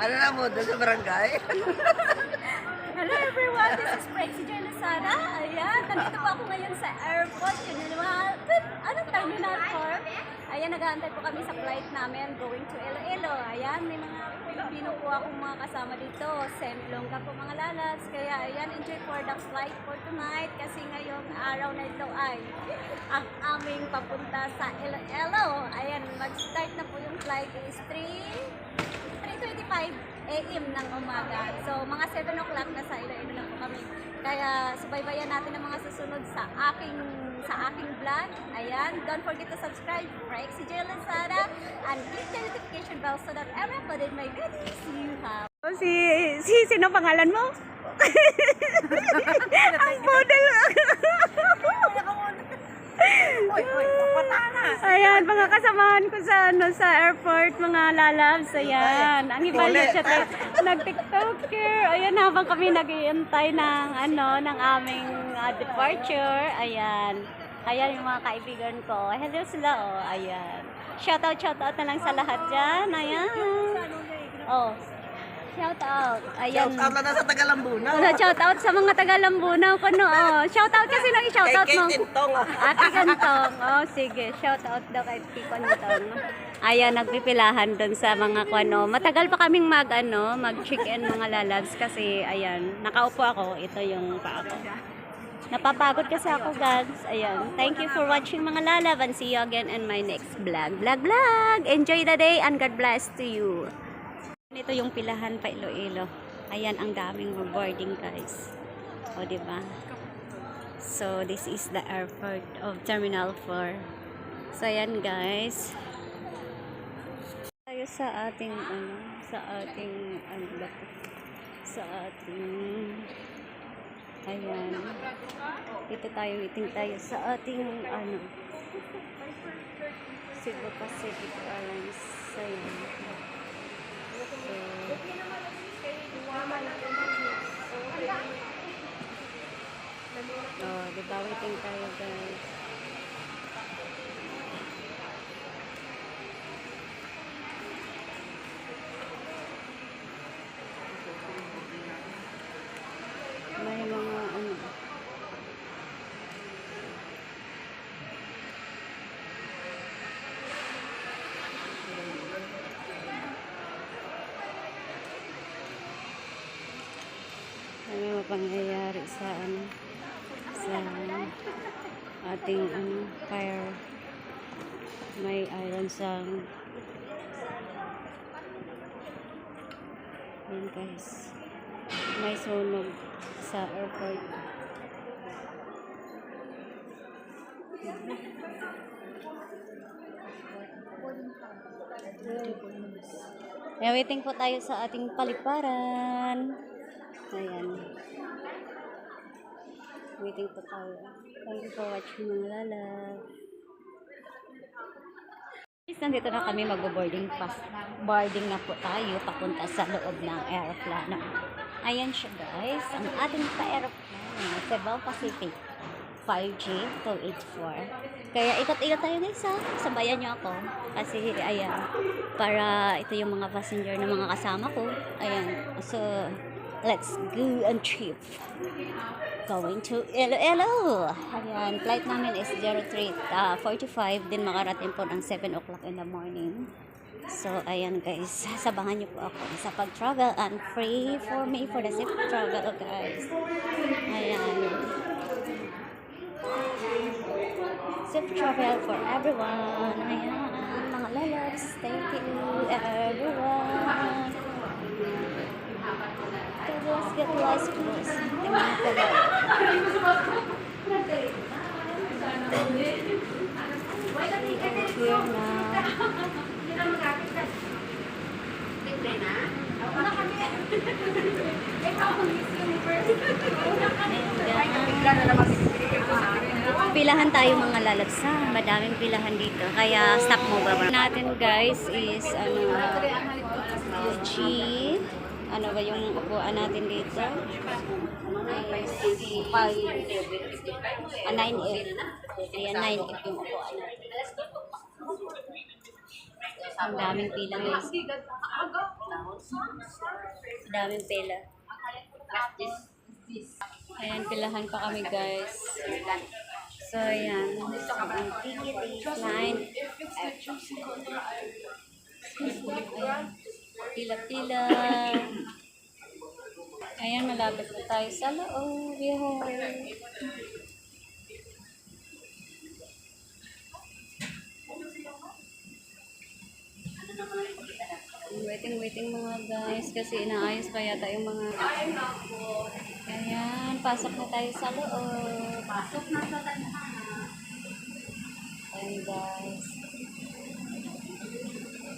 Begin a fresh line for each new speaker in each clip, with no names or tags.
Ano na mo doon sa barangay?
Hello everyone, this is Prexy J. Lozada. Ayan, nandito po ako ngayon sa airport, Terminal 4. Ayan, nag-aantay po kami sa flight namin going to Iloilo. Ayan, may mga Pilipino po akong mga kasama dito. Semilongga po mga lalabs. Kaya ayan, enjoy for the flight for tonight. Kasi ngayong araw na ito ay ang aming papunta sa Iloilo. Ayan, mag-start na po yung flight is 3:25 AM ng umaga. So, mga 7 o'clock na sa Iloilo na po kami. Kaya, subaybayan natin ang mga susunod sa aking vlog. Ayan, don't forget to subscribe, Prexy J. Lozada, and click the notification bell so that every uploaded my videos you have. Sino pangalan mo? Ang model. Ayan, mga kasamahan ko sa airport, mga lalabs. Ayan, ang iba siya nag-tiktoker. Ayan, habang kami nag-iintay ng aming departure. Ayan. Ayan yung mga kaibigan ko. Hello sila, oh. Ayan. Shoutout na lang sa lahat dyan. Ayan. Oh. Shoutout. Ayan.
Shoutout na sa Tagalambunaw.
Shoutout sa mga Tagalambunaw ko, no. Oh. Shoutout kasi nang i-shoutout mo.
Kay Tintong.
Ate Gantong. Oh, sige. Shoutout daw kay Kintong. Ayan, nagpipilahan doon sa mga kwano. Matagal pa kaming mag-check-in mga lalabs kasi ayan, nakaupo ako. Ito yung paa ko. Napapagod kasi ako, guys. Ayan. Thank you for watching mga lalab and see you again in my next vlog. Enjoy the day and God bless to you. Ito yung pilahan pa Iloilo. Ayan, ang daming boarding, guys. O, diba? So, this is the airport of Terminal 4. So, ayan, guys. Tayo sa ating ayan. Dito tayo, waiting tayo sa ating Cebu Pacific Airlines. Ayan. Oh, diba, waiting tayo, guys. May mga may mapangyayari sa ating fire. May iron sang. Ayan, guys. May sunog sa airport. Kaya waiting po tayo sa ating paliparan. Ayan. Waiting po tayo. Thank you for watching mga lalab. Nandito na kami mag-boarding pass. Boarding na po tayo papunta sa loob ng aeroplano. Ayan siya, guys. Ang ating pa-aeroplano. Cebu Pacific 5G 284. Kaya ikot-ikot tayo, guys, ha. Sabayan nyo ako. Kasi, ayan. Para ito yung mga passenger na mga kasama ko. Ayan. So, let's go and trip. Going to Iloilo. Ayan, flight namin is 03:45. Din makarating po ng 7 o'clock in the morning. So, ayan, guys. Sabangan niyo po ako sa pag-travel and free for me for the safe travel, guys. Ayan. Safe travel for everyone. Ayan, mga lalabs. Thank you, everyone. Let's get lost, please. Tingnan ko ba? Here na. Pilahan tayo mga lalabs, ha? Madaming pilahan dito. Kaya stop mo ba? Natin, guys, is G. Ano ba yung upuan natin dito? 9F. Ayan, 9F yung upuan natin. Ang daming pila, guys. Daming pila. Ayan, pilahan pa kami guys. So, ayan. Ang ticket is 9F. Pila-pila. Ayan, malapit na tayo sa loob. Yay! Waiting mga guys kasi inaayos pa yata yung mga ayan, pasok na tayo sa loob. Pasok na sa tanahan. Ayan guys.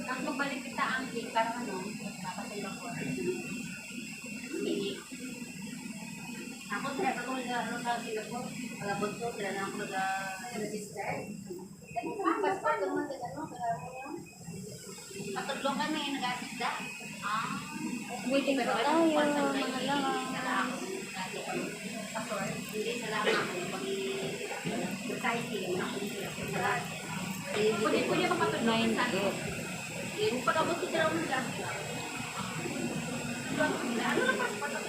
Ang magbalik kita ang para ano, nakatulong ko. Mini. Ako talaga ko nag-aaral sa Singapore. Palabot ko, sila na ako nag-register. Ganun naman, passport naman sa ano, patulong kami, nag-assist na. Waiting pa tayo, mga lang. Hindi, salamat ako. Pag-society, pwede ka patulong sa ano. Hindi, pag-abot ko sila ako nag-assist. Ano na passport ako?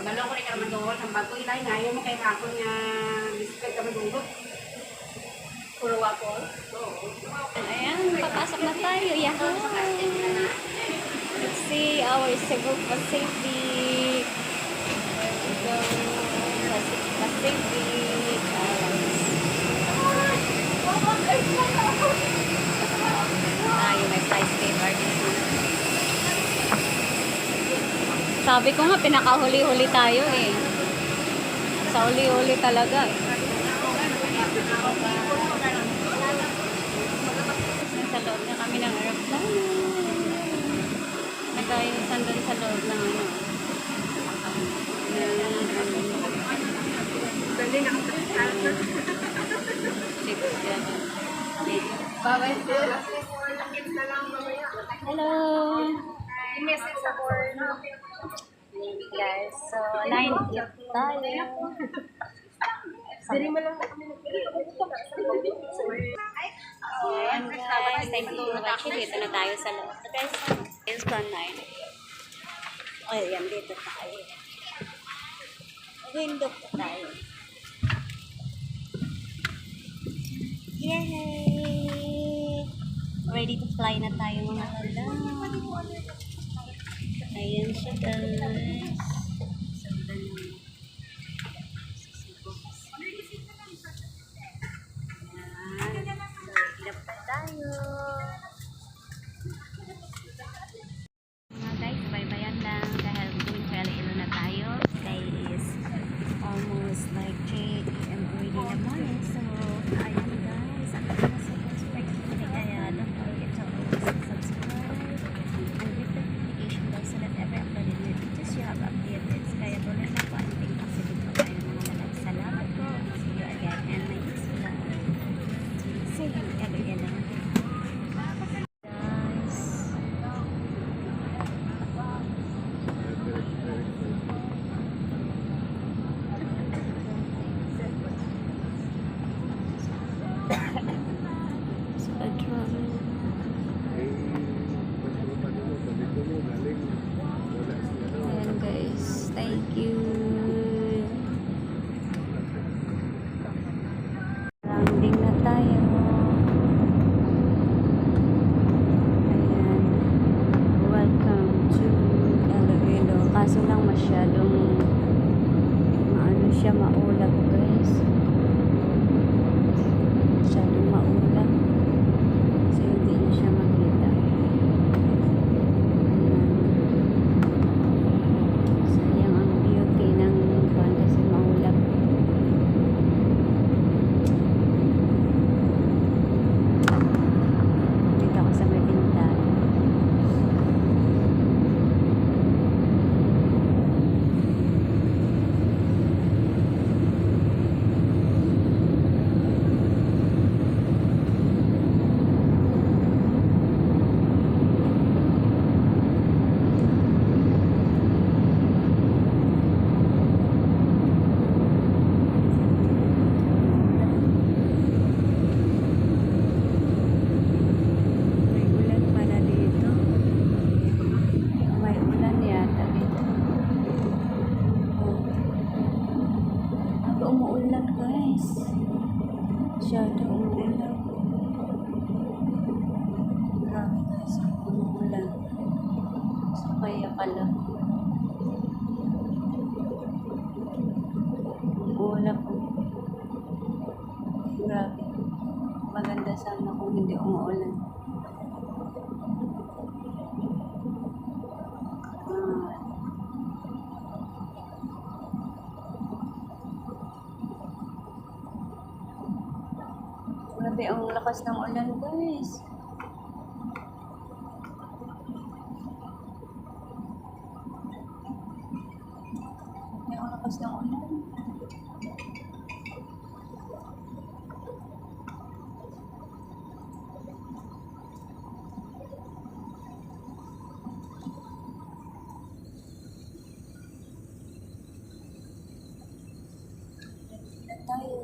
Ang ko rin ka naman doon, ang bago ilay nga, yung mga kakon nga display ka naman doon. Puro wapol. Ayan, papasok na tayo. Yahoo! Let's see our Cebu Pacific. There we go. Pacific. Tayo, may fly skater dito. Sabi ko nga, pinakahuli-huli tayo eh. Sa huli-huli talaga eh. Sa loob na kami ng aeroplane. Nagayusan doon sa loob ng ano.
Dali na ako. Bye-bye.
Hello!
I-message sa board.
Guys, so 9 tayo.
Dali mo lang kami
Ayan guys, thank you for watching. Dito na tayo sa loob. Guys, it's fun 9. Ayan, dito tayo. Window po tayo. Yay! Ready to fly na tayo mga hala. Ayan siya guys. Sundan naman. Ayan. So, ilap pa tayo. Mga guys, bye-bayan lang dahil going to Iloilo na tayo. Today is almost like 3 AM already in the morning. So, ayan guys. Ang ganda sa subscribe today. Kaya don't forget to always subscribe and hit the notification bell so that every uploaded new videos you have updated. Kaya tuloy na po ang ating pasilip po tayo mga malag. Salamat po. See you again and my next vlog. See you Iloilo. Guys. So, travel. Ayan guys, thank you. Landing na tayo. Ayan. Welcome to Iloilo. Kaso lang masyadong ano siya, maulap guys. Masyadong maulap. So hindi niyo siya makita. Sayang ang beauty ng buwan kasi maulap. Dito ako sa may bintana. umuulan guys. Masyado umuulan. Grabe guys, umuulan. So kaya pala. Umuulan po. Grabe. Maganda sana kung hindi umuulan. Grabe ang lakas ng ulan guys. Grabe ang lakas ng ulan. Na tayo.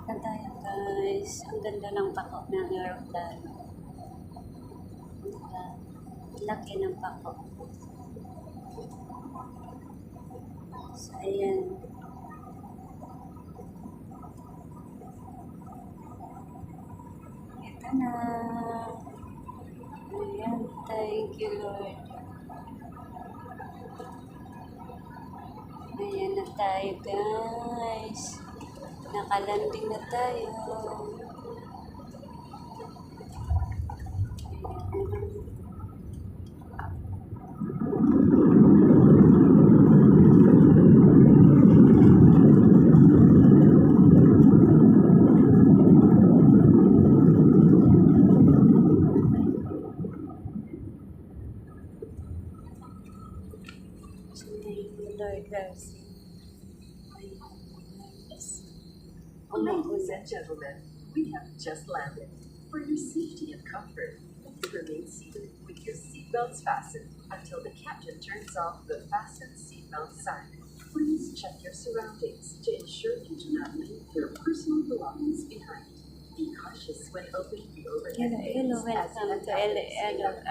Na tayo guys. Ang ganda ng pako ng aeroplano. Laki ng pako. So ayan. Ito na. Ayan. Thank you Lord. Ayan na tayo guys. Nakalanding na tayo. Lord guys.
Ladies and gentlemen, we have just landed. For your safety and comfort, please remain seated with your seatbelts fastened until the captain turns off the fasten seatbelt sign. Please check your surroundings to ensure you do not leave your personal belongings behind. Be cautious when opening the overhead bins as
Welcome to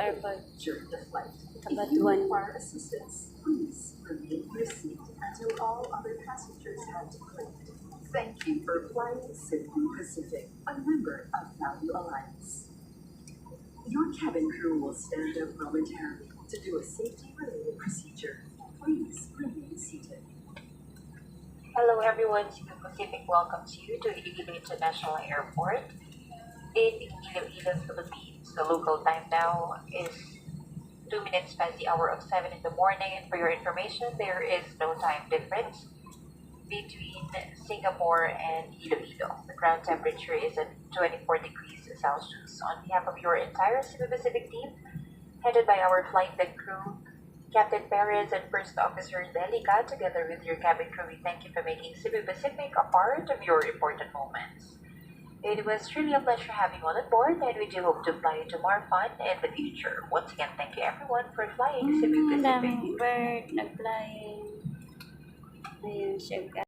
Airport
during the flight. If you
Tabaduan.
require assistance, please remain in your seat until all other passengers have declared. Thank you for flying Sydney Pacific, a member of Value Alliance. Your cabin crew will stand up momentarily to do a safety-related procedure. Please remain seated.
Hello everyone, Cebu Pacific welcomes you to Iloilo International Airport in Iloilo, Philippines. The local time now is 2 minutes past the hour of 7 in the morning, and for your information, there is no time difference between Singapore and Iloilo. The ground temperature is at 24 degrees Celsius. On behalf of your entire Cebu Pacific team, headed by our flight deck crew, Captain Perez and First Officer Delica, together with your cabin crew, we thank you for making Cebu Pacific a part of your important moments. It was truly a pleasure having you on board, and we do hope to fly you to more fun in the future. Once again, thank you everyone for flying Cebu Pacific.
Daming bird nag-flying. Ayan siya guys.